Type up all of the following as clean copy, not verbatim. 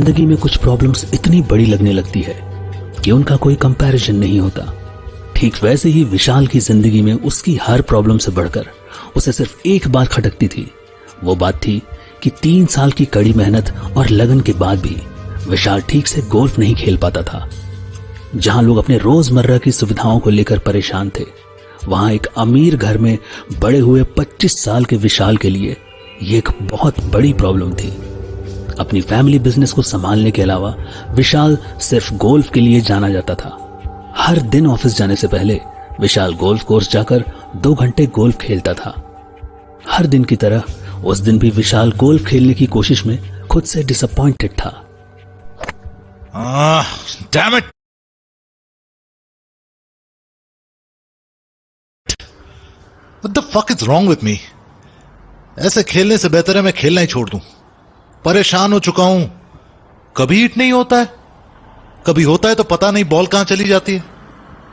जिंदगी में कुछ प्रॉब्लम्स इतनी बड़ी लगने लगती है कि उनका कोई कंपैरिजन नहीं होता, ठीक वैसे ही विशाल की जिंदगी में उसकी हर प्रॉब्लम से बढ़कर उसे सिर्फ एक बात खटकती थी। वो बात थी कि 3 साल की कड़ी मेहनत और लगन के बाद भी विशाल ठीक से गोल्फ नहीं खेल पाता था। जहां लोग अपने रोजमर्रा की सुविधाओं को लेकर परेशान थे, वहां एक अमीर घर में बड़े हुए 25 साल के विशाल के लिए ये एक बहुत बड़ी प्रॉब्लम थी। अपनी फैमिली बिजनेस को संभालने के अलावा विशाल सिर्फ गोल्फ के लिए जाना जाता था। हर दिन ऑफिस जाने से पहले विशाल गोल्फ कोर्स जाकर 2 घंटे गोल्फ खेलता था। हर दिन की तरह उस दिन भी विशाल गोल्फ खेलने की कोशिश में खुद से डिसअपॉइंटेड था। Damn it! What the fuck is wrong with me? ऐसे खेलने से बेहतर है मैं खेलना ही छोड़ दूं। परेशान हो चुका हूं। कभी हिट नहीं होता है, कभी होता है तो पता नहीं बॉल कहां चली जाती है।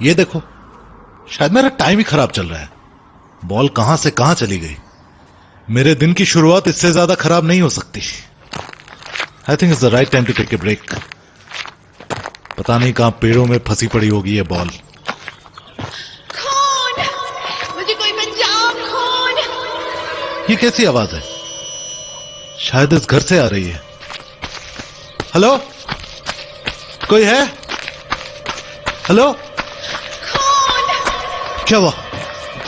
ये देखो, शायद मेरा टाइम ही खराब चल रहा है। बॉल कहां से कहां चली गई। मेरे दिन की शुरुआत इससे ज्यादा खराब नहीं हो सकती। I think it's the right time to take a break. पता नहीं कहां पेड़ों में फंसी पड़ी होगी ये बॉल। खून! मुझे कोई बचाओ, खून! ये कैसी आवाज है? शायद इस घर से आ रही है। हेलो, कोई है? हेलो, खून! क्या हुआ?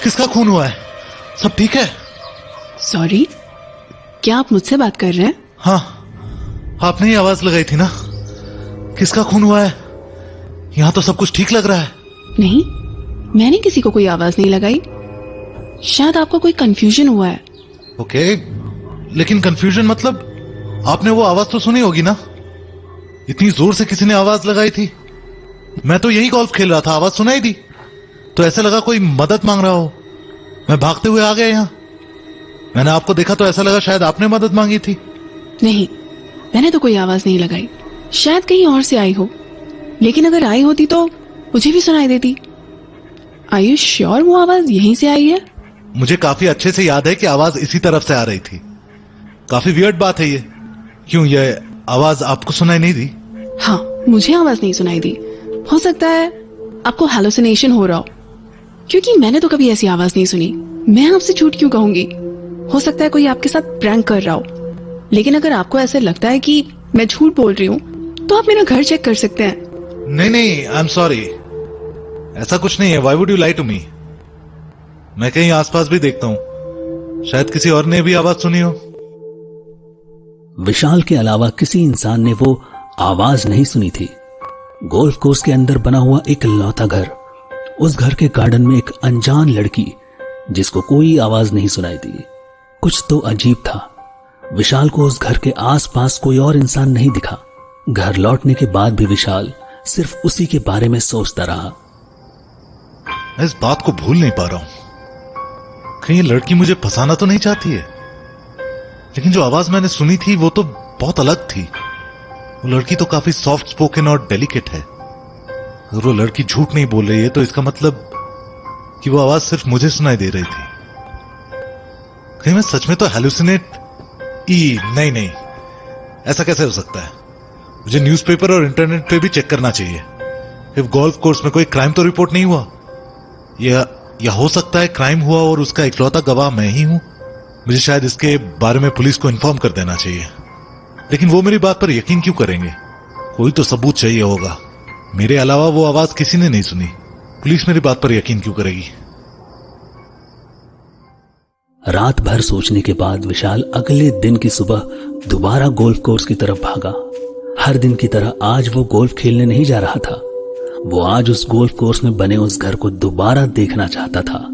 किसका खून हुआ है? सब ठीक है? सॉरी, क्या आप मुझसे बात कर रहे हैं? हाँ, आपने ही आवाज लगाई थी ना। किसका खून हुआ है? यहां तो सब कुछ ठीक लग रहा है। नहीं, मैंने किसी को कोई आवाज नहीं लगाई। शायद आपको कोई कंफ्यूजन हुआ है। ओके, लेकिन कंफ्यूजन मतलब आपने वो आवाज तो सुनी होगी ना। इतनी जोर से किसी ने आवाज लगाई थी। मैं तो यही गोल्फ खेल रहा था, आवाज सुनाई दी तो ऐसे लगा कोई मदद मांग रहा हो। मैं भागते हुए आ गया यहां। मैंने आपको देखा तो ऐसा लगा शायद आपने मदद मांगी थी। नहीं, मैंने तो कोई आवाज नहीं लगाई। शायद कहीं और से आई हो, लेकिन अगर आई होती तो मुझे भी सुनाई देती। आर यू श्योर वो आवाज यहीं से आई है? मुझे काफी अच्छे से याद है कि आवाज इसी तरफ से आ रही थी। काफी वियर्ड बात है ये। क्यों, ये आवाज आपको सुनाई नहीं दी? हाँ, मुझे आवाज नहीं सुनाई दी। हो सकता है आपको हैलुसिनेशन हो रहा हो, क्योंकि मैंने तो कभी ऐसी आवाज नहीं सुनी। मैं आपसे झूठ क्यों कहूंगी? हो सकता है कोई आपके साथ प्रैंक कर रहा हो। लेकिन अगर आपको ऐसे लगता है कि मैं झूठ बोल रही हूँ तो आप मेरा घर चेक कर सकते हैं। नहीं, आई एम सॉरी, ऐसा कुछ नहीं है। Why would you lie to me? मैं कहीं आसपास भी देखता हूं, शायद किसी और ने भी आवाज सुनी हो। विशाल के अलावा किसी इंसान ने वो आवाज नहीं सुनी थी। गोल्फ कोर्स के अंदर बना हुआ एक लौता घर, उस घर के गार्डन में एक अनजान लड़की जिसको कोई आवाज नहीं सुनाई दी। कुछ तो अजीब था। विशाल को उस घर के आसपास कोई और इंसान नहीं दिखा। घर लौटने के बाद भी विशाल सिर्फ उसी के बारे में सोचता रहा। मैं इस बात को भूल नहीं पा रहा हूं। कहीं ये लड़की मुझे फंसाना तो नहीं चाहती है। लेकिन जो आवाज मैंने सुनी थी वो तो बहुत अलग थी। वो लड़की तो काफी सॉफ्ट स्पोकन और डेलिकेट है। अगर वो लड़की झूठ नहीं बोल रही है तो इसका मतलब कि वो आवाज सिर्फ मुझे सुनाई दे रही थी। कहीं मैं सच में तो हेलुसिनेट नहीं, ऐसा कैसे हो सकता है? मुझे न्यूज़पेपर और इंटरनेट पे भी चेक करना चाहिए। इफ गोल्फ कोर्स में कोई क्राइम तो रिपोर्ट नहीं हुआ। या हो सकता है क्राइम हुआ और उसका इकलौता गवाह मैं ही हूं। मुझे शायद इसके बारे में पुलिस को इन्फॉर्म कर देना चाहिए। लेकिन वो मेरी बात पर यकीन क्यों करेंगे? कोई तो सबूत चाहिए होगा। मेरे अलावा वो आवाज किसी ने नहीं सुनी। पुलिस मेरी बात पर यकीन क्यों करेगी? रात भर सोचने के बाद विशाल अगले दिन की सुबह दोबारा गोल्फ कोर्स की तरफ भागा। हर दिन की तरह आज वो गोल्फ खेलने नहीं जा रहा था। वो आज उस गोल्फ कोर्स में बने उस घर को दोबारा देखना चाहता था।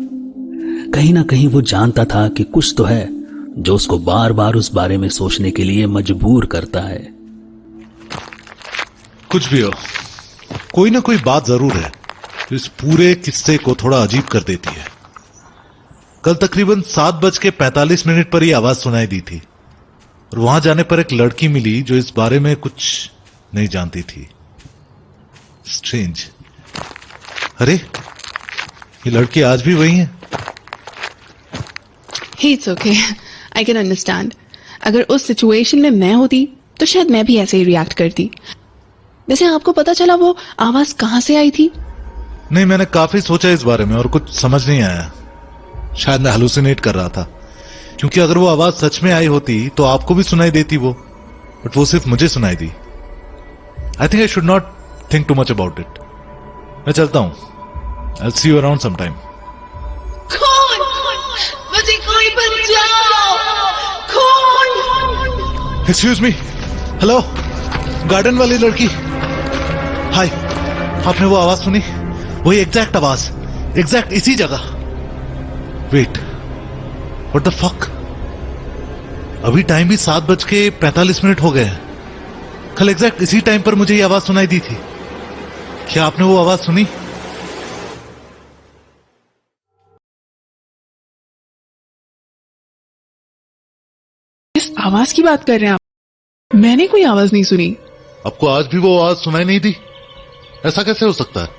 कहीं ना कहीं वो जानता था कि कुछ तो है जो उसको बार बार उस बारे में सोचने के लिए मजबूर करता है। कुछ भी हो, कोई ना कोई बात जरूर है जो इस पूरे किस्से को थोड़ा अजीब कर देती है। कल तकरीबन 7:45 पर ही आवाज सुनाई दी थी और वहां जाने पर एक लड़की मिली जो इस बारे में कुछ नहीं जानती थी। स्ट्रेंज। अरे, ये लड़की आज भी वही है। Hey, it's okay. I can understand. अगर उस सिचुएशन में मैं होती तो शायद मैं भी ऐसे ही रिएक्ट करती। वैसे आपको पता चला वो आवाज कहाँ से आई थी? नहीं, मैंने काफी सोचा इस बारे में और कुछ समझ नहीं आया। शायद मैं हेलुसिनेट कर रहा था, क्योंकि अगर वो आवाज सच में आई होती तो आपको भी सुनाई देती वो, बट वो सिर्फ मुझे सुनाई दी। I think I should not think too much about it. मैं चलता हूं। I will see you around some time. कौन? मुझे कोई बचाओ! कौन? Excuse me. हेलो, गार्डन वाली लड़की। हाय, आपने वो आवाज सुनी? वही एग्जैक्ट आवाज, एग्जैक्ट इसी जगह। Wait, what the fuck? अभी टाइम भी 7:45 हो गए हैं। कल एग्जैक्ट इसी टाइम पर मुझे ये आवाज सुनाई दी थी। क्या आपने वो आवाज सुनी? इस आवाज की बात कर रहे हैं आप? मैंने कोई आवाज नहीं सुनी। आपको आज भी वो आवाज सुनाई नहीं दी? ऐसा कैसे हो सकता है?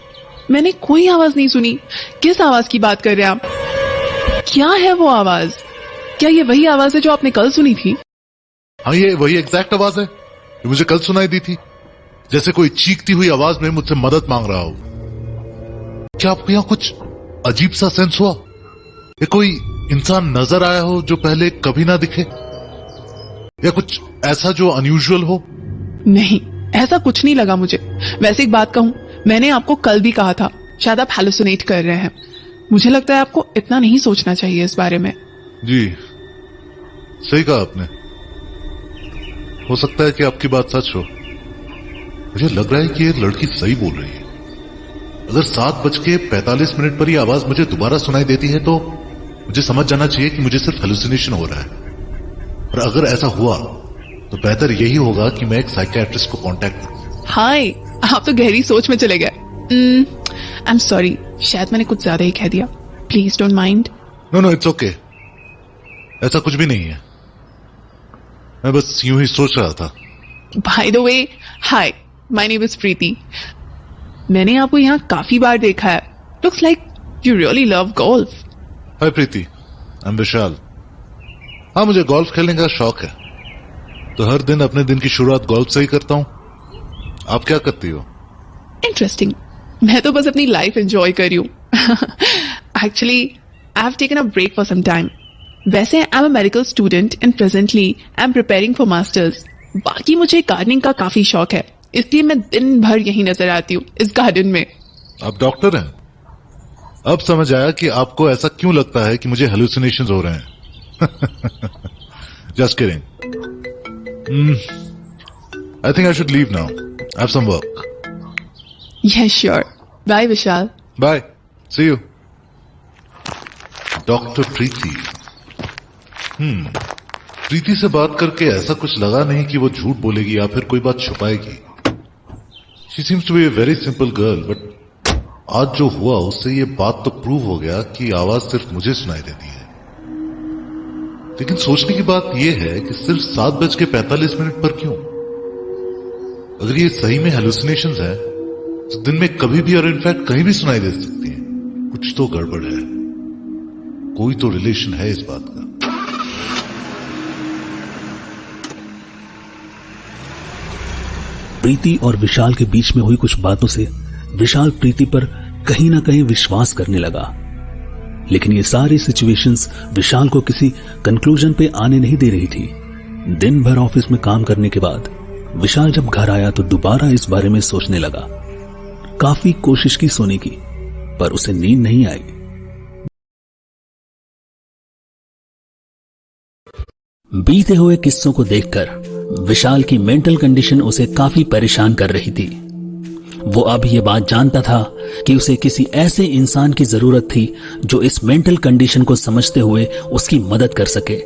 मैंने कोई आवाज नहीं सुनी। किस आवाज की बात कर रहे हैं आप? क्या है वो आवाज? क्या ये वही आवाज है जो आपने कल सुनी थी? हाँ, ये वही एग्जैक्ट आवाज है जो मुझे कल सुनाई दी थी। जैसे कोई चीखती हुई आवाज में मुझसे मदद मांग रहा हो। क्या आपको यहां कुछ अजीब सा सेंस हुआ? या कोई इंसान नजर आया हो जो पहले कभी ना दिखे? या कुछ ऐसा जो अनयूजुअल हो? नहीं, ऐसा कुछ नहीं लगा मुझे। वैसे एक बात कहूं, मैंने आपको कल भी कहा था शायद आप हैलुसिनेट कर रहे हैं। मुझे लगता है आपको इतना नहीं सोचना चाहिए इस बारे में। जी, सही कहा आपने। हो सकता है कि आपकी बात सच हो। मुझे लग रहा है कि ये लड़की सही बोल रही है। अगर 7:45 पर ये आवाज मुझे दोबारा सुनाई देती है तो मुझे समझ जाना चाहिए कि मुझे सिर्फ हेलुसिनेशन हो रहा है। और अगर ऐसा हुआ तो बेहतर यही होगा कि मैं एक साइकियाट्रिस्ट को कांटेक्ट करूं। हाय, आप तो गहरी सोच में चले गए। आई एम सॉरी, शायद मैंने कुछ ज्यादा ही कह दिया। Please don't mind. No, it's okay. ऐसा कुछ भी नहीं है। मैं बस यूं ही सोच रहा था। By the way, hi, my name is Preeti. मैंने आपको यहाँ काफी बार देखा है। Looks like you really love golf. Hi Preeti, I am Vishal. हाँ, मुझे गोल्फ खेलने का शौक है, तो हर दिन अपने दिन की शुरुआत गोल्फ से ही करता हूँ। आप क्या करती हो? इंटरेस्टिंग। मैं तो बस अपनी लाइफ एंजॉय कर रही हूँ। Actually I have taken a break for some time. वैसे I am a medical student and presently I am preparing for masters. बाकी मुझे गार्डनिंग का काफी शौक है, इसलिए मैं दिन भर यहीं नजर आती हूँ इस गार्डन में। आप डॉक्टर हैं? अब समझ आया कि आपको ऐसा क्यों लगता है कि मुझे हेलुसिनेशंस हो रहे हैं। Just kidding. I think I should leave now. I have some work. Yes sure. Bye Vishal. Bye, see you. Doctor Preeti. Preeti से बात करके ऐसा कुछ लगा नहीं कि वो झूठ बोलेगी या फिर कोई बात छुपाएगी। She seems to be a very simple girl, but आज जो हुआ उससे ये बात तो प्रूव हो गया कि आवाज सिर्फ मुझे सुनाई देती है। लेकिन सोचने की बात यह है कि सिर्फ 7:45 पर क्यों? अगर ये सही में हेलुसिनेशंस है तो दिन में कभी भी और इनफैक्ट कहीं भी सुनाई दे सकती है। कुछ तो गड़बड़ है, कोई तो रिलेशन है इस बात का। प्रीति और विशाल के बीच में हुई कुछ बातों से विशाल प्रीति पर कहीं ना कहीं विश्वास करने लगा। लेकिन ये सारी सिचुएशंस विशाल को किसी कंक्लूजन पे आने नहीं दे रही थी। दिन भर ऑफिस में काम करने के बाद विशाल जब घर आया तो दोबारा इस बारे में सोचने लगा। काफी कोशिश की सोने की, पर उसे नींद नहीं आई। बीते हुए किस्सों को देखकर विशाल की मेंटल कंडीशन उसे काफी परेशान कर रही थी। वो अब ये बात जानता था कि उसे किसी ऐसे इंसान की जरूरत थी जो इस मेंटल कंडीशन को समझते हुए उसकी मदद कर सके।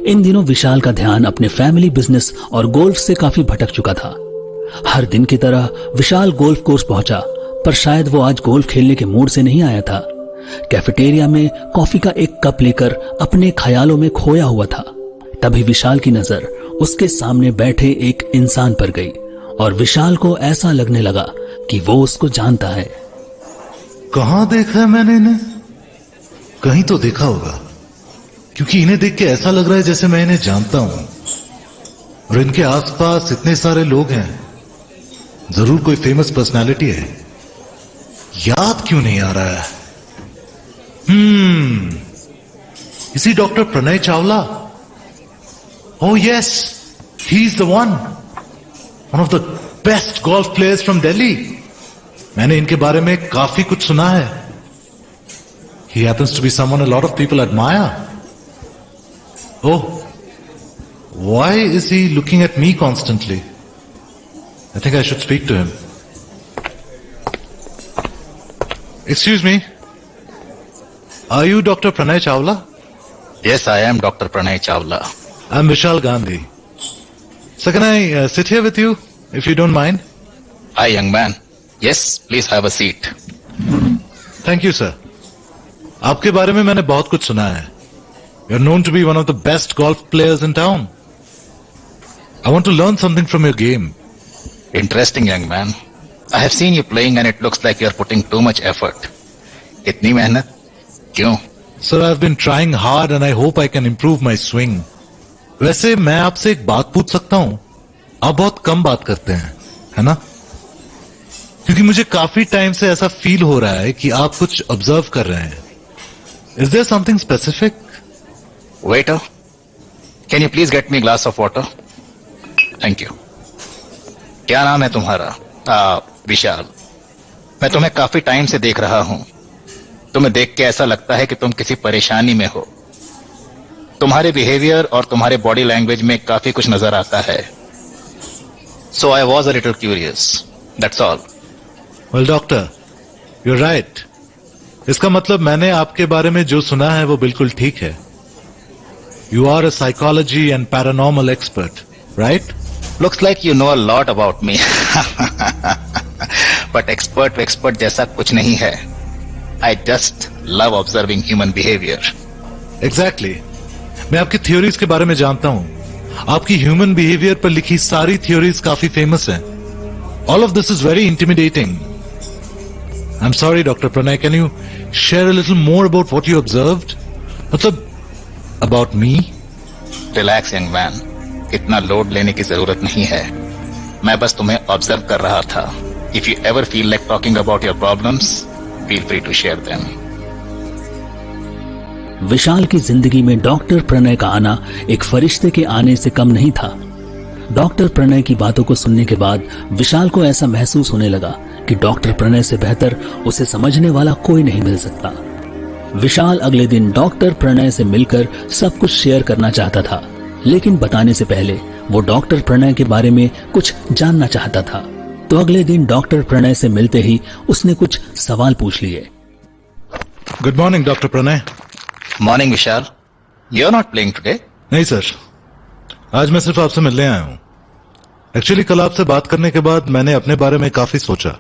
इन दिनों विशाल का ध्यान अपने फैमिली बिजनेस और गोल्फ से काफी भटक चुका था। हर दिन की तरह विशाल गोल्फ कोर्स पहुंचा, पर शायद वो आज गोल्फ खेलने के मूड से नहीं आया था। कैफेटेरिया में कॉफी का एक कप लेकर अपने ख्यालों में खोया हुआ था। तभी विशाल की नजर उसके सामने बैठे एक इंसान पर गई और विशाल को ऐसा लगने लगा कि वो उसको जानता है। कहां देखा है मैंने इन्हें? कहीं तो देखा होगा, क्योंकि इन्हें देख के ऐसा लग रहा है जैसे मैं इन्हें जानता हूं। और इनके आसपास इतने सारे लोग हैं, जरूर कोई फेमस पर्सनालिटी है। याद क्यों नहीं आ रहा है? Is he doctor Pranay Chawla? Oh yes, he is the one of the best golf players from Delhi. मैंने इनके बारे में काफी कुछ सुना है। He happens to be someone a lot of people admire. Oh, why is he looking at me constantly? I think I should speak to him. Excuse me. Are you Dr. Pranay Chawla? Yes, I am Dr. Pranay Chawla. I'm Vishal Gandhi. So can I sit here with you, if you don't mind? Hi, young man. Yes, please have a seat. Thank you, sir. आपके बारे में मैंने बहुत कुछ सुना है. You're known to be one of the best golf players in town. I want to learn something from your game. Interesting, young man. I have seen you playing and it looks like you're putting too much effort. इतनी मेहनत क्यों? Sir, I've been trying hard and I hope I can improve my swing. वैसे मैं आपसे एक बात पूछ सकता हूं? आप बहुत कम बात करते हैं, है ना? क्योंकि मुझे काफी टाइम से ऐसा फील हो रहा है कि आप कुछ ऑब्जर्व कर रहे हैं. Is there something specific? Waiter, can you please get me a glass of water? Thank you. क्या नाम है तुम्हारा? विशाल. मैं तुम्हें काफी टाइम से देख रहा हूं. तुम्हें देख के ऐसा लगता है कि तुम किसी परेशानी में हो. तुम्हारे बिहेवियर और तुम्हारे बॉडी लैंग्वेज में काफी कुछ नजर आता है. So I was a little curious. That's all. Well, doctor, you're right. इसका मतलब मैंने आपके बारे में जो सुना है वो बिल्कुल ठीक है. You are a psychology and paranormal expert, right? Looks like you know a lot about me. But expert जैसा कुछ नहीं है. I just love observing human behavior. Exactly. मैं आपकी थ्योरीज के बारे में जानता हूं. आपकी ह्यूमन बिहेवियर पर लिखी सारी थ्योरीज काफी फेमस हैं. All of this is very intimidating. I'm sorry, Dr. Pranay. Can you share a little more about what you observed? मतलब about me? Relax, young man. इतना लोड लेने की जरूरत नहीं है. मैं बस तुम्हें ऑब्जर्व कर रहा था. If you ever feel like talking about your problems, feel free to share them. विशाल की जिंदगी में डॉक्टर प्रणय का आना एक फरिश्ते के आने से कम नहीं था. डॉक्टर प्रणय की बातों को सुनने के बाद विशाल को ऐसा महसूस होने लगा कि डॉक्टर प्रणय से बेहतर उसे समझने वाला कोई नहीं मिल सकता. विशाल अगले दिन डॉक्टर प्रणय से मिलकर सब कुछ शेयर करना चाहता था, लेकिन बताने से पहले वो डॉक्टर प्रणय के बारे में कुछ जानना चाहता था. तो अगले दिन डॉक्टर प्रणय से मिलते ही उसने कुछ सवाल पूछ लिए. Good morning doctor Pranay. Morning Vishal. You are not playing today? नहीं सर, आज मैं सिर्फ आपसे मिलने आया हूं. एक्चुअली कल आपसे बात करने के बाद मैंने अपने बारे में काफी सोचा.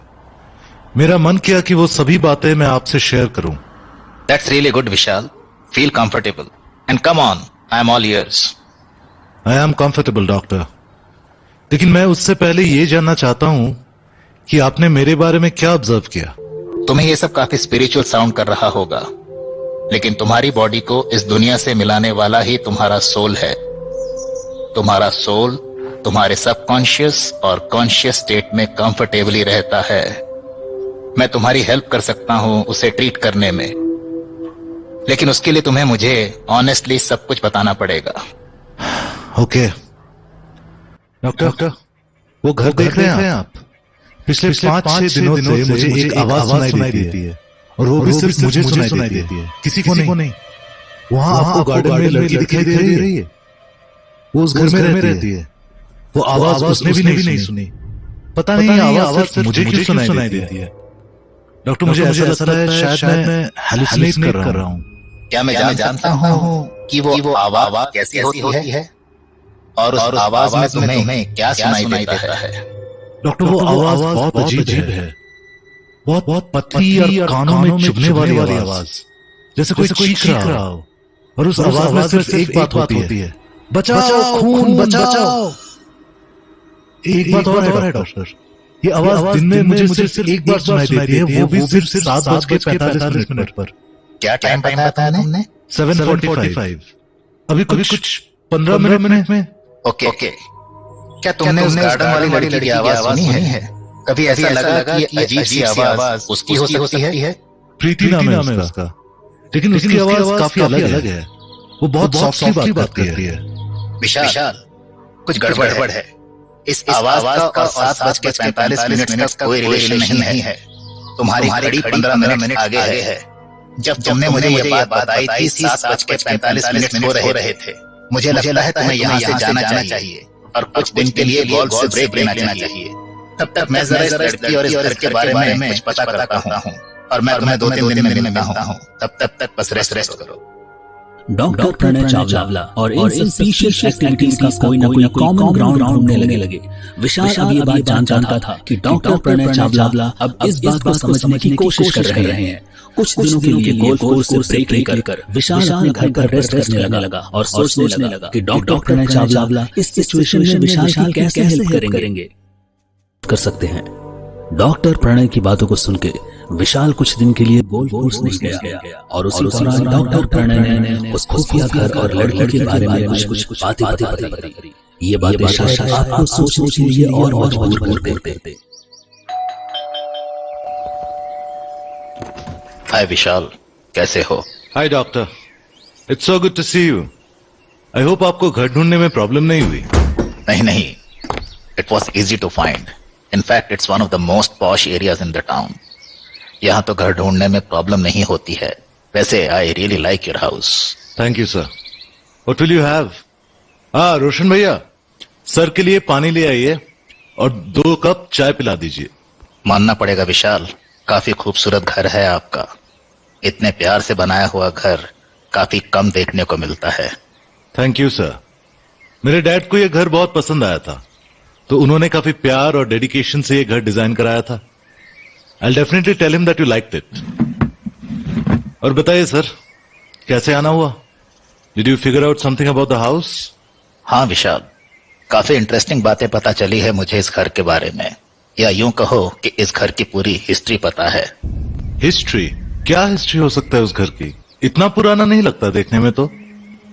मेरा मन किया कि वो सभी बातें मैं आपसे शेयर करूं. That's really good, Vishal. Feel comfortable. And come on, I am all ears. I am comfortable, doctor. लेकिन मैं उससे पहले ये जानना चाहता हूं कि आपने मेरे बारे में क्या ऑब्जर्व किया. तुम्हें ये सब काफी स्पिरिचुअल साउंड कर रहा होगा, लेकिन तुम्हारी बॉडी को इस दुनिया से मिलाने वाला ही तुम्हारा सोल है. तुम्हारा सोल तुम्हारे सबकॉन्शियस और कॉन्शियस स्टेट में कंफर्टेबली रहता है. मैं तुम्हारी हेल्प कर सकता हूं उसे ट्रीट करने में, लेकिन उसके लिए तुम्हें मुझे ऑनेस्टली सब कुछ बताना पड़ेगा. ओके डॉक्टर, वो घर देख रहे हैं आप? पिछले 5-6 दिनों से मुझे एक आवाज सुनाई देती है, और वो भी सिर्फ मुझे सुनाई देती है, किसी को नहीं. वहां आपको गार्डन में लड़की दिखाई दे रही है. वो उस घर में रहती है. वो आवाज उसने भी नहीं सुनी. पता नहीं आवाज सिर्फ मुझे क्यों सुनाई देती है. डॉक्टर, मुझे ऐसा लगता है शायद मैं हैलुसिनेट कर रहा हूं. क्या मैं जानता हूं कि वो आवाज कैसी होती है और उस आवाज में तुम्हें क्या सुनाई देता है? डॉक्टर, वो आवाज बहुत अजीब है. बहुत पतली और कानों में चुभने वाली आवाज, जैसे कोई चीख रहा हो. और उस आवाज में सिर्फ एक बात होती है, बचाओ, खून बचाओ. एक बात और है डॉक्टर, ये आवाज दिन में मुझे सिर्फ एक बार सुनाई देती है, वो भी सिर्फ 7:45 पर. क्या टाइम बताया था तुमने? 7:45. अभी कुछ 15 मिनट में. ओके. क्या तुमने उस गार्डन वाली लड़की की आवाज सुनी है? कभी ऐसा लगा कि ये अजीब सी आवाज उसकी हो सकती है? प्रीति नाम है उसका, लेकिन उसकी आवाज काफी अलग है। वो बहुत सॉफ्टली बात करती है। विशाल, कुछ गड़बड़ है। इस आवाज का और 7:45 का कोई रिलेशन नहीं है। तुम्हारी घड़ी 15 मिनट आगे है। जब तुमने मुझे ये बात बताई थी 7:45 हो रहे थे। मुझे लगता है तुम्हें यहाँ से जाना चाहिए और कुछ दिन के लिए गोल्फ से ब्रेक लेना चाहिए। तब तक मैं जरा इस लड़की और इस घर के बारे में कुछ पता करता हूँ और मैं तुम्हें 2-3 दिन में मिलता हूँ। तब तक बस रेस्ट करो। डॉक्टर प्रणय चावला और इन सस्पिशियस एक्टिविटीज का कोई ना कोई कॉमन ग्राउंड ढूंढने लगे। विशाल अब ये बात जानता था कि डॉक्टर प्रणय चावला अब इस बात को समझने की कोशिश कर रहे हैं। कुछ दिनों के लिए गोल्फ कोर्स से ब्रेक लेकर विशाल अपने घर पर रेस्ट करने लगा और सोचने लगा कि डॉक्टर प्रणय चावला इस सिचुएशन में विशाल की कैसे हेल्प करेंगे कर सकते हैं। डॉक्टर प्रणय की बातों को सुनकर विशाल कुछ दिन के लिए गोल्फ कोर्स नहीं गया और उसी दौरान डॉक्टर प्रणय ने उस खुफिया घर और लड़की के बारे में कुछ बातें बताई। ये बातें शायद आपको सोचने के लिए और मजबूर कर देते। हाय विशाल, कैसे हो? Hi doctor, it's so good to see you. I hope आपको घर ढूंढने में प्रॉब्लम नहीं हुई। नहीं, it was easy to find. In fact, it's one of the most posh areas in the town. यहाँ तो घर ढूंढने में प्रॉब्लम नहीं होती है। वैसे I really like your house. Thank you sir. What will you have? रोशन भैया, सर के लिए पानी ले आइए और 2 कप चाय पिला दीजिए। मानना पड़ेगा विशाल, काफी खूबसूरत घर है आपका। इतने प्यार से बनाया हुआ घर काफी कम देखने को मिलता है। Thank you sir. मेरे डैड को यह घर बहुत पसंद आया था, तो उन्होंने काफी प्यार और डेडिकेशन से ये घर डिजाइन कराया था। I'll definitely tell him that you liked it. और बताइए सर, कैसे आना हुआ? Did you figure out something about the house? हाँ विशाल, काफी इंटरेस्टिंग बातें पता चली है मुझे इस घर के बारे में, या यूं कहो कि इस घर की पूरी हिस्ट्री पता है। हिस्ट्री? क्या हिस्ट्री हो सकता है उस घर की? इतना पुराना नहीं लगता देखने में तो।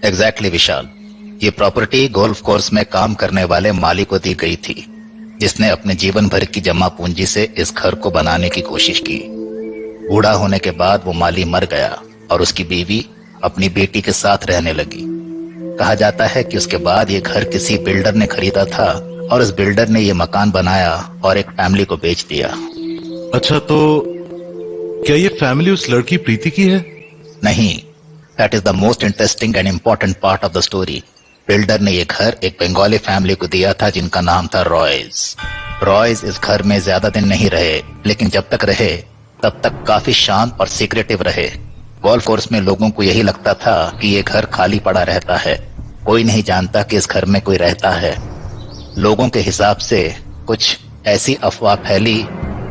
एग्जैक्टली विशाल, ये प्रॉपर्टी गोल्फ कोर्स में काम करने वाले माली को दी गई थी, जिसने अपने जीवन भर की जमा पूंजी से इस घर को बनाने की कोशिश की। बूढ़ा होने के बाद वो माली मर गया और उसकी बीवी अपनी बेटी के साथ रहने लगी। कहा जाता है कि उसके बाद ये घर किसी बिल्डर ने खरीदा था और उस बिल्डर ने ये मकान बनाया और एक फैमिली को बेच दिया। अच्छा, तो क्या ये फैमिली उस लड़की प्रीति की है? नहीं, that is the most interesting and important part of the story. Builder ने ये घर एक बंगाली फैमिली को दिया था जिनका नाम था रॉयज। रॉयज इस घर में ज्यादा दिन नहीं रहे, लेकिन जब तक रहे तब तक काफी शांत और सीक्रेटिव रहे। गोल्फ कोर्स में लोगों को यही लगता था कि ये घर खाली पड़ा रहता है, कोई नहीं जानता कि इस घर में कोई रहता है। लोगों के हिसाब से कुछ ऐसी अफवाह फैली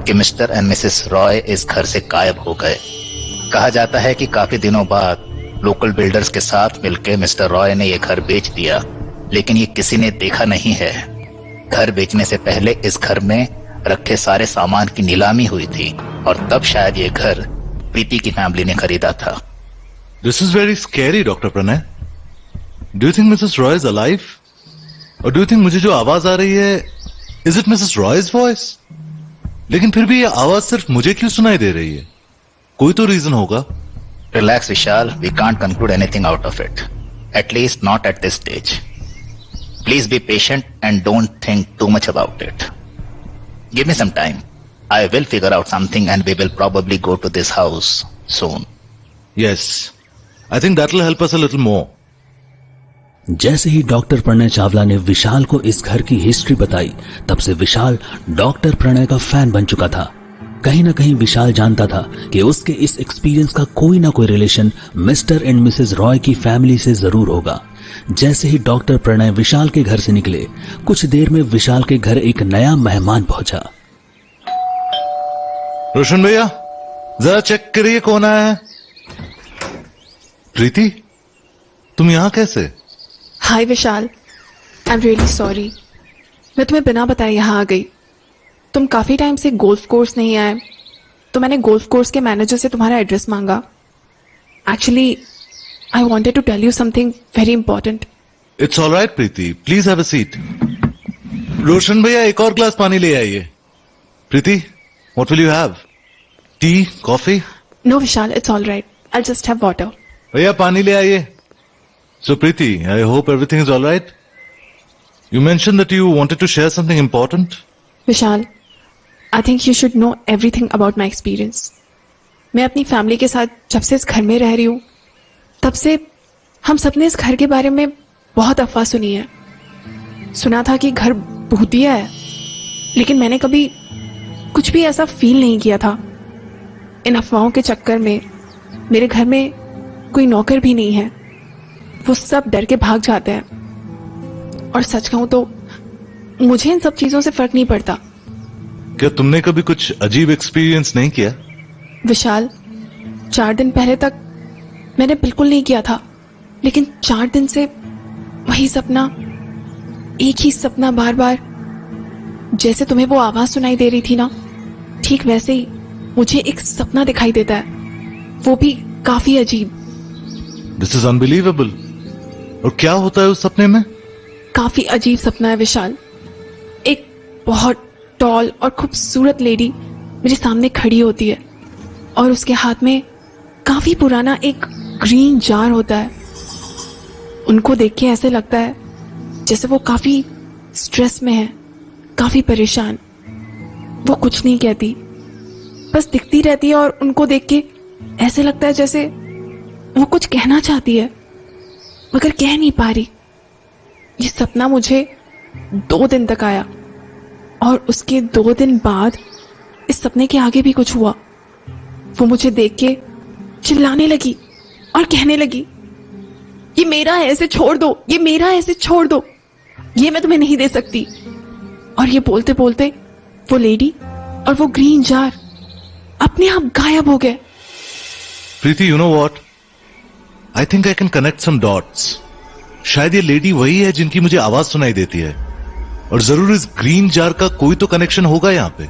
कि मिस्टर एंड मिसेस रॉय इस घर से गायब हो गए। कहा जाता है कि काफी दिनों बाद लोकल बिल्डर्स के साथ मिलकर मिस्टर रॉय ने यह घर बेच दिया, लेकिन ये किसी ने देखा नहीं है। घर बेचने से पहले इस घर में रखे सारे सामान की नीलामी हुई थी और तब शायद ये घर प्रीति की फैमिली ने खरीदा था। This is very scary doctor Pranay. Do you think Mrs Roy is alive? और डू यू थिंक मुझे जो आवाज आ रही है, is it Mrs Roy's voice? लेकिन फिर भी ये आवाज सिर्फ मुझे क्यों सुनाई दे रही है? कोई तो रीजन होगा। Relax, Vishal. We can't conclude anything out of it. At least not at this stage. Please be patient and don't think too much about it. Give me some time. I will figure out something and we will probably go to this house soon. Yes. I think that will help us a little more. जैसे ही doctor Pranay Chawla ने विशाल को इस घर की history बताई, तब से विशाल doctor Pranay का फैन बन चुका था। कहीं ना कहीं विशाल जानता था कि उसके इस एक्सपीरियंस का कोई ना कोई relation mister and Mrs Roy की फैमिली से जरूर होगा। जैसे ही डॉक्टर प्रणय विशाल के घर से निकले, कुछ देर में विशाल के घर एक नया मेहमान पहुंचा। रोशन भैया, जरा चेक करिए कौन आया है। प्रीति, तुम यहां कैसे? हाय विशाल, आई एम रियली सॉरी। मैं तुम्हें बिना बताए यहाँ आ गई। तुम काफी टाइम से गोल्फ कोर्स नहीं आए, तो मैंने गोल्फ कोर्स के मैनेजर से तुम्हारा एड्रेस मांगा। Actually I wanted to tell you something very important. It's all right Preeti, please have a seat. Roshan भैया एक और ग्लास पानी ले आइए। Preeti, what will you have? Tea, coffee? No, Vishal, it's all right. I'll just have water. भैया पानी ले आइए। So Preeti, I hope everything is all right. You mentioned that you wanted to share something important. Vishal, I think you should know everything about my experience. मैं अपनी family के साथ जब से इस घर में रह रही हूँ, तब से हम सबने इस घर के बारे में बहुत अफवाह सुनी है। सुना था कि घर भूतिया है, लेकिन मैंने कभी कुछ भी ऐसा फील नहीं किया था। इन अफवाहों के चक्कर में मेरे घर में कोई नौकर भी नहीं है, वो सब डर के भाग जाते हैं। और सच कहूं तो मुझे इन सब चीजों से फर्क नहीं पड़ता। क्या तुमने कभी कुछ अजीब एक्सपीरियंस नहीं किया? विशाल, 4 दिन पहले तक मैंने बिल्कुल नहीं किया था, लेकिन 4 दिन से वही सपना, एक ही सपना बार बार। जैसे तुम्हें वो आवाज सुनाई दे रही थी ना, ठीक वैसे ही मुझे एक सपना दिखाई देता है, वो भी काफी अजीब। This is unbelievable. और क्या होता है उस सपने में? काफी अजीब सपना है विशाल। एक बहुत टॉल और खूबसूरत लेडी मेरे सामने खड़ी होती है और उसके हाथ में काफी पुराना एक ग्रीन जार होता है। उनको देख के ऐसे लगता है जैसे वो काफी स्ट्रेस में है, काफी परेशान। वो कुछ नहीं कहती, बस दिखती रहती है और उनको देख के ऐसे लगता है जैसे वो कुछ कहना चाहती है मगर कह नहीं पा रही। ये सपना मुझे 2 दिन तक आया और उसके 2 दिन बाद इस सपने के आगे भी कुछ हुआ। वो मुझे देख के चिल्लाने लगी और कहने लगी, ये मेरा है, इसे छोड़ दो, ये मेरा है, इसे छोड़ दो, ये मैं तुम्हें नहीं दे सकती। और ये बोलते बोलते वो लेडी और वो ग्रीन जार अपने आप गायब हो गए। Preeti, you know what, I think I can connect some dots. शायद ये लेडी वही है जिनकी मुझे आवाज सुनाई देती है, और जरूर इस ग्रीन जार का कोई तो कनेक्शन होगा यहाँ पे।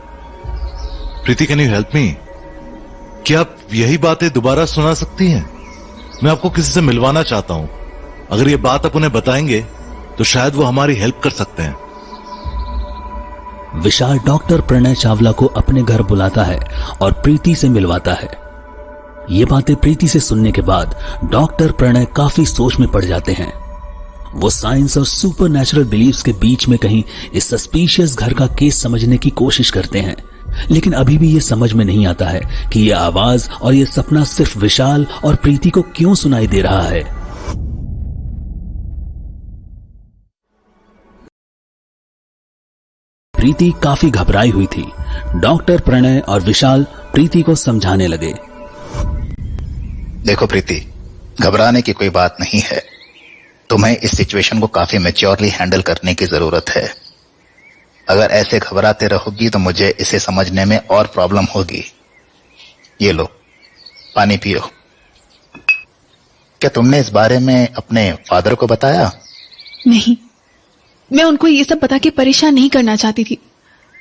प्रीति, कैन यू हेल्प मी? क्या आप यही बातें दोबारा सुना सकती हैं? मैं आपको किसी से मिलवाना चाहता हूं। अगर ये बात आप उन्हें बताएंगे तो शायद वो हमारी हेल्प कर सकते हैं। विशाल डॉक्टर प्रणय चावला को अपने घर बुलाता है और प्रीति से मिलवाता है। ये बातें प्रीति से सुनने के बाद डॉक्टर प्रणय काफी सोच में पड़ जाते हैं। वो साइंस और सुपरनैचुरल बिलीव्स के बीच में कहीं इस सस्पिशियस घर का केस समझने की कोशिश करते हैं, लेकिन अभी भी ये समझ में नहीं आता है कि ये आवाज और ये सपना सिर्फ विशाल और प्रीति को क्यों सुनाई दे रहा है। प्रीति काफी घबराई हुई थी। डॉक्टर प्रणय और विशाल प्रीति को समझाने लगे। देखो प्रीति, घबराने की कोई बात नहीं है। तुम्हें इस सिचुएशन को काफी मैच्योरली हैंडल करने की जरूरत है। अगर ऐसे घबराते रहोगी तो मुझे इसे समझने में और प्रॉब्लम होगी। ये लो, पानी पियो। क्या तुमने इस बारे में अपने फादर को बताया? नहीं, मैं उनको ये सब बता के परेशान नहीं करना चाहती थी।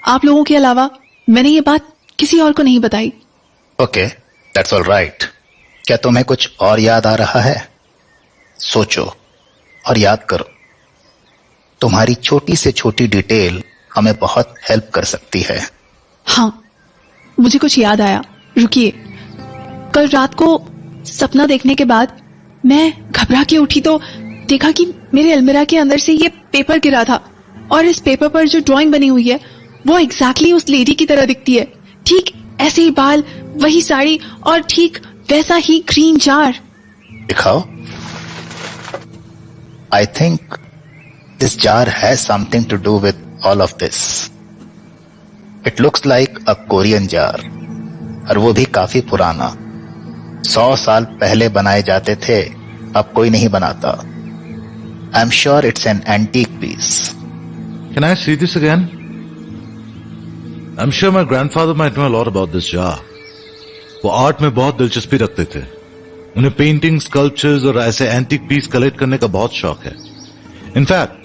आप लोगों के अलावा मैंने ये बात किसी और को नहीं बताई। Okay, that's all right. क्या तुम्हें कुछ और याद आ रहा है? सोचो और याद करो। तुम्हारी छोटी से छोटी डिटेल हमें बहुत हेल्प कर सकती है। हाँ, मुझे कुछ याद आया, रुकिए। कल रात को सपना देखने के बाद मैं घबरा के उठी तो देखा कि मेरे अलमीरा के अंदर से ये पेपर गिरा था, और इस पेपर पर जो ड्राइंग बनी हुई है वो एग्जैक्टली उस लेडी की तरह दिखती है। ठीक ऐसे ही बाल, वही साड़ी और ठीक वैसा ही ग्रीन जार। दिखाओ। I think this jar has something to do with all of this. It looks like a Korean jar, और वो भी काफी पुराना। 100 साल पहले बनाए जाते थे, अब कोई नहीं बनाता। I'm sure it's an antique piece. Can I see this again? I'm sure my grandfather might know a lot about this jar. वो आर्ट में बहुत दिलचस्पी रखते थे। उन्हें पेंटिंग, स्कल्पचर्स और ऐसे एंटीक पीस कलेक्ट करने का बहुत शौक है। इनफैक्ट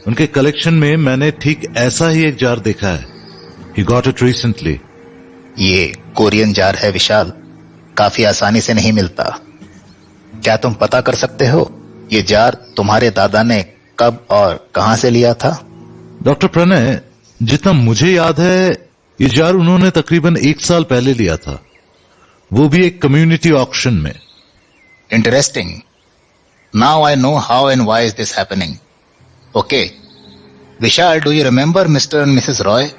उनके कलेक्शन में मैंने ठीक ऐसा ही एक जार देखा है। He got it recently. ये कोरियन जार है विशाल, काफी आसानी से नहीं मिलता। क्या तुम पता कर सकते हो ये जार तुम्हारे दादा ने कब और कहां से लिया था? डॉक्टर प्रणय, जितना मुझे याद है ये जार उन्होंने तकरीबन 1 साल पहले लिया था, वो भी एक कम्युनिटी ऑक्शन में। Interesting. Now I know how and why is this happening. Okay Vishal, do you remember mister and Mrs Roy?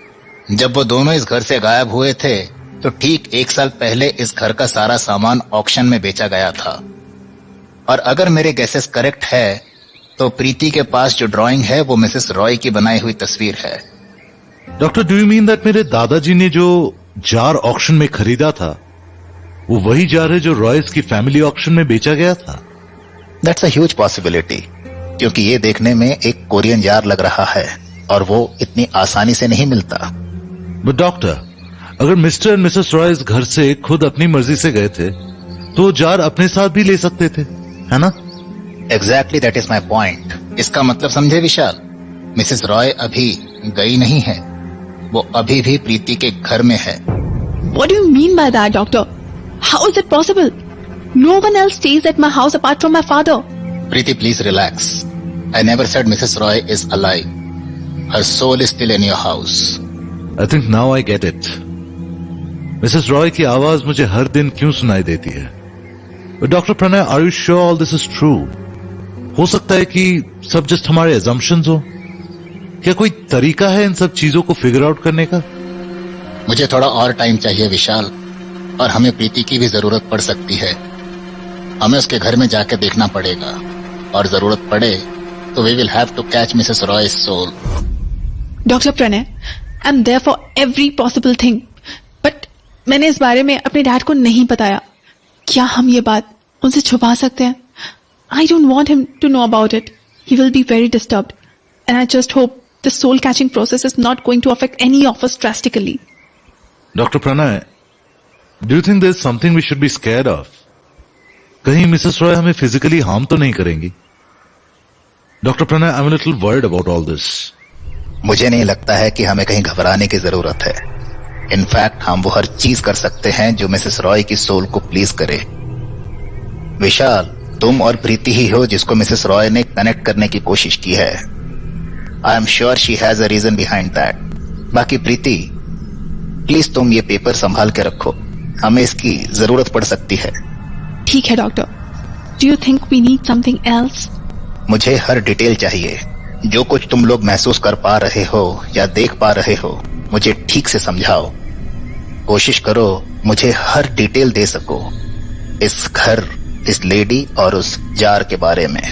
जब वो दोनों इस घर से गायब हुए थे तो ठीक 1 साल पहले इस घर का सारा सामान ऑक्शन में बेचा गया था। और अगर मेरे गेसेस करेक्ट है तो प्रीति के पास जो ड्राइंग है वो मिसेस रॉय की बनाई हुई तस्वीर है। Doctor, do you mean that मेरे दादाजी ने जो जार ऑक्शन में खरीदा था वो वही जार है जो रॉयस की फैमिली ऑक्शन में बेचा गया था? दैट्स अ ह्यूज पॉसिबिलिटी, क्योंकि ये देखने में एक कोरियन जार लग रहा है और वो इतनी आसानी से नहीं मिलता। बट डॉक्टर, अगर मिस्टर एंड मिसेस रॉय इस घर से खुद अपनी मर्जी से गए थे तो जार अपने साथ भी ले सकते थे, है ना? Exactly, that is my point. इसका मतलब समझे विशाल, मिसेस रॉय अभी गई नहीं है, वो अभी भी प्रीति के घर में है। What do you mean by that, doctor? How is it possible? No one else stays at my house apart from my father. Preeti, please relax. I never said Mrs. Roy is alive. Her soul is still in your house. I think now I get it. Mrs Roy की आवाज मुझे हर दिन क्यों सुनाई देती है? Doctor Pranay, are you sure all this is true? हो सकता है कि सब जस्ट हमारे assumptions हो। क्या कोई तरीका है इन सब चीजों को फिगर आउट करने का? मुझे थोड़ा और टाइम चाहिए विशाल, और हमें प्रीति की भी जरूरत पड़ सकती है। हमें उसके घर में जाके देखना पड़ेगा, और जरूरत पड़े तो we will have to catch Mrs Roy's soul. Doctor Pranay, I am there for every possible thing, but मैंने इस बारे में अपने डैड को नहीं बताया। क्या हम ये बात उनसे छुपा सकते हैं? I don't want him to know about it. He will be very disturbed, and I just hope the soul catching process is not going to affect any of us drastically. Dr. Pranay, do you think there's something we should be scared of? कहीं Mrs Roy हमें physically harm तो नहीं करेंगी? Doctor Pranay, I'm a little worried about all this. मुझे नहीं लगता है कि हमें कहीं घबराने की जरूरत है। इनफैक्ट हम वो हर चीज कर सकते हैं जो मिसेस रॉय की सोल को प्लीज करे। विशाल, तुम और प्रीति ही हो जिसको मिसेस रॉय ने कनेक्ट करने की कोशिश की है। I am sure she has a reason behind that. बाकी प्रीति, प्लीज तुम ये पेपर संभाल के रखो, हमें इसकी जरूरत पड़ सकती है। ठीक है doctor. Do you think we need something else? मुझे हर डिटेल चाहिए। जो कुछ तुम लोग महसूस कर पा रहे हो या देख पा रहे हो, मुझे ठीक से समझाओ। कोशिश करो मुझे हर डिटेल दे सको, इस घर, इस लेडी और उस जार के बारे में।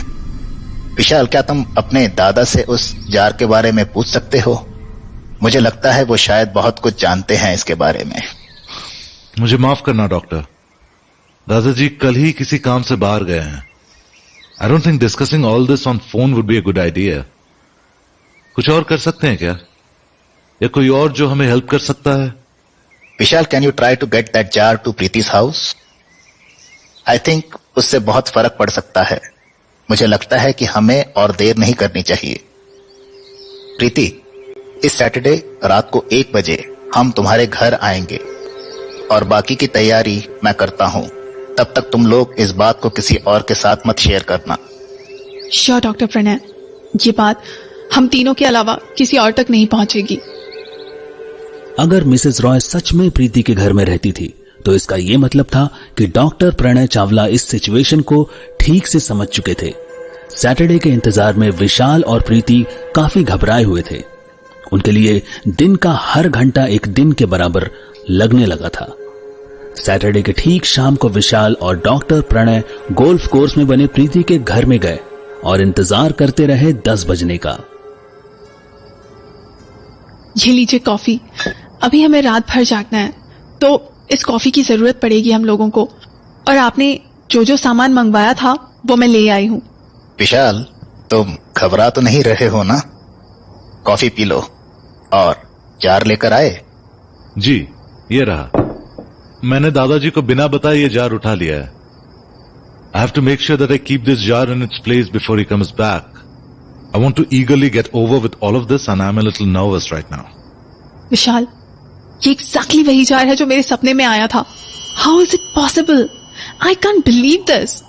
विशाल, क्या तुम अपने दादा से उस जार के बारे में पूछ सकते हो? मुझे लगता है वो शायद बहुत कुछ जानते हैं इसके बारे में। मुझे माफ करना डॉक्टर, दादाजी कल ही किसी काम से बाहर गए हैं। I don't think discussing all this on phone would be a good idea. कुछ और कर सकते हैं क्या, या कोई और जो हमें हेल्प कर सकता है? Vishal, can you try to get that jar to Preeti's house? I think उससे बहुत फर्क पड़ सकता है। मुझे लगता है कि हमें और देर नहीं करनी चाहिए। प्रीति, इस सैटरडे रात को 1 बजे हम तुम्हारे घर आएंगे, और बाकी की तैयारी मैं करता हूं। तब तक तुम लोग इस बात को किसी और के साथ मत शेयर करना। श्योर डॉक्टर प्रणय, ये बात हम तीनों के अलावा किसी और तक नहीं पहुंचेगी। अगर मिसेस रॉय सच में प्रीति के घर में रहती थी तो इसका यह मतलब था कि डॉक्टर प्रणय चावला इस सिचुएशन को ठीक से समझ चुके थे। सैटरडे के इंतजार में विशाल और प्रीति काफी घबराए हुए थे। उनके लिए दिन का हर घंटा एक दिन के बराबर लगने लगा था। सैटरडे के ठीक शाम को विशाल और डॉक्टर प्रणय गोल्फ कोर्स में बने प्रीति के घर में गए और इंतजार करते रहे 10 बजने का। ये लीजिए कॉफी। अभी हमें रात भर जागना है, तो इस कॉफी की जरूरत पड़ेगी हम लोगों को। और आपने जो जो सामान मंगवाया था वो मैं ले आई हूँ। विशाल, तुम घबरा तो नहीं रहे हो ना? Coffee P low. और जार लेकर आए? जी, ये रहा। मैंने दादाजी को बिना बताए ये जार उठा लिया है। I have to make sure that I keep this jar in its place before he comes back. I want to eagerly get over with all of this and I'm a little nervous right now. विशाल, ये exactly वही jar है जो मेरे सपने में आया था। How is it possible? I can't believe this.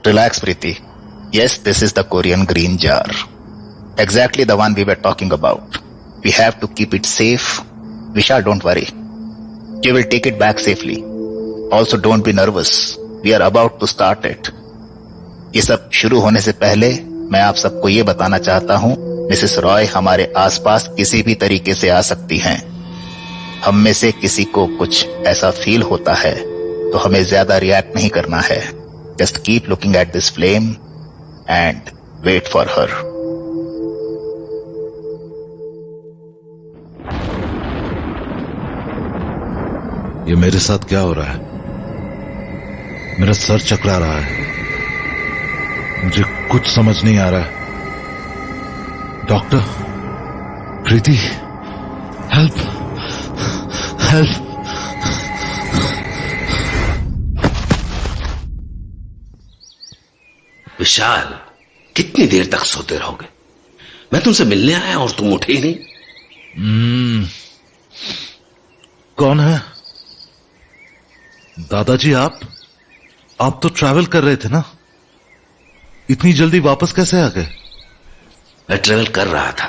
Relax Preeti. Yes, this is the Korean green jar. Exactly the one we were talking about. We have to keep it safe. Vishal, don't worry. You will take it back safely. Also, don't be nervous. We are about to start it. ये सब शुरू होने से पहले मैं आप सबको ये बताना चाहता हूँ, मिसेस रॉय हमारे आसपास किसी भी तरीके से आ सकती हैं। हम में से किसी को कुछ ऐसा फील होता है तो हमें ज्यादा रिएक्ट नहीं करना है। Just keep looking at this flame and wait for her. ये मेरे साथ क्या हो रहा है? मेरा सर चकरा रहा है, मुझे कुछ समझ नहीं आ रहा है। डॉक्टर, प्रीति, हेल्प हेल्प। विशाल, कितनी देर तक सोते रहोगे? मैं तुमसे मिलने आया और तुम उठे ही नहीं। कौन है? दादाजी, आप तो ट्रैवल कर रहे थे ना, इतनी जल्दी वापस कैसे आ गए? मैं ट्रैवल कर रहा था,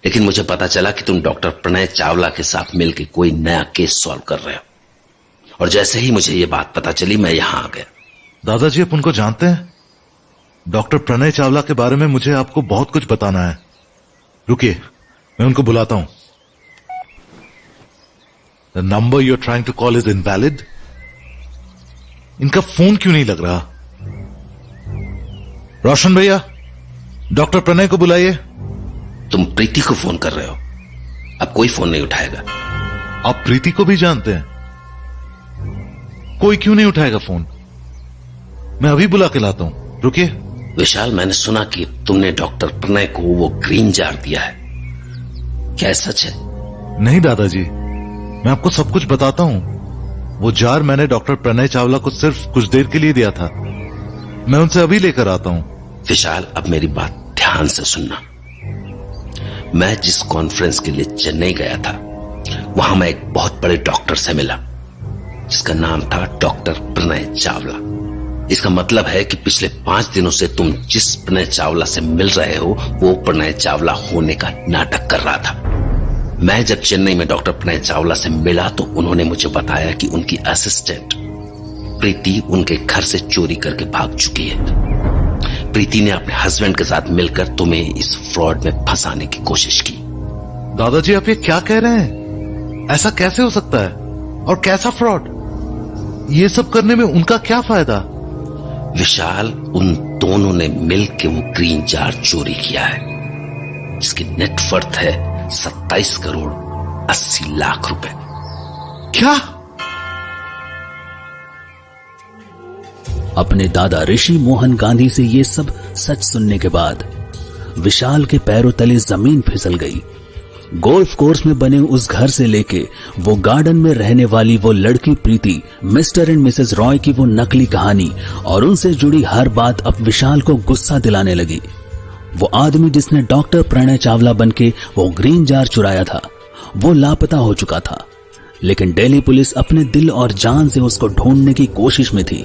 लेकिन मुझे पता चला कि तुम डॉक्टर प्रणय चावला के साथ मिलकर कोई नया केस सॉल्व कर रहे हो, और जैसे ही मुझे ये बात पता चली मैं यहां आ गया। दादाजी, आप उनको जानते हैं? डॉक्टर प्रणय चावला के बारे में मुझे आपको बहुत कुछ बताना है। रुकिए, मैं उनको बुलाता हूं। The number you are trying to call is invalid. इनका फोन क्यों नहीं लग रहा? रोशन भैया, डॉक्टर प्रणय को बुलाइए। तुम प्रीति को फोन कर रहे हो, अब कोई फोन नहीं उठाएगा। आप प्रीति को भी जानते हैं? कोई क्यों नहीं उठाएगा फोन? मैं अभी बुला के लाता हूं, रुकिए। विशाल, मैंने सुना कि तुमने डॉक्टर प्रणय को वो ग्रीन जार दिया है, क्या सच है? नहीं दादाजी, मैं आपको सब कुछ बताता हूं। वो जार मैंने डॉक्टर प्रणय चावला को सिर्फ कुछ देर के लिए दिया था। मैं उनसे अभी लेकर आता हूं। विशाल, अब मेरी बात ध्यान से सुनना। मैं जिस कॉन्फ्रेंस के लिए चेन्नई गया था, वहां मैं एक बहुत बड़े डॉक्टर से मिला जिसका नाम था डॉक्टर प्रणय चावला। इसका मतलब है कि पिछले 5 दिनों से तुम जिस प्रणय चावला से मिल रहे हो वो प्रणय चावला होने का नाटक कर रहा था। मैं जब चेन्नई में डॉक्टर प्रणय चावला से मिला तो उन्होंने मुझे बताया कि उनकी असिस्टेंट प्रीति उनके घर से चोरी करके भाग चुकी है। प्रीति ने अपने हस्बैंड के साथ मिलकर तुम्हें इस फ्रॉड में फंसाने की कोशिश की। दादाजी, आप ये क्या कह रहे हैं? ऐसा कैसे हो सकता है? और कैसा फ्रॉड? ये सब करने में उनका क्या फायदा? विशाल, उन दोनों ने मिलकर वो ग्रीन जार चोरी किया है जिसकी नेटवर्थ है 27 करोड़ 80 लाख रुपए। क्या? अपने दादा ऋषि मोहन गांधी से ये सब सच सुनने के बाद विशाल के पैरों तले जमीन फिसल गई। गोल्फ कोर्स में बने उस घर से लेके वो गार्डन में रहने वाली वो लड़की प्रीति, मिस्टर एंड मिसेस रॉय की वो नकली कहानी और उनसे जुड़ी हर बात अब विशाल को गुस्सा दिलाने लगी। वो आदमी जिसने डॉक्टर प्रणय चावला बनके वो ग्रीन जार चुराया था, वो लापता हो चुका था, लेकिन दिल्ली पुलिस अपने दिल और जान से उसको ढूंढने की कोशिश में थी।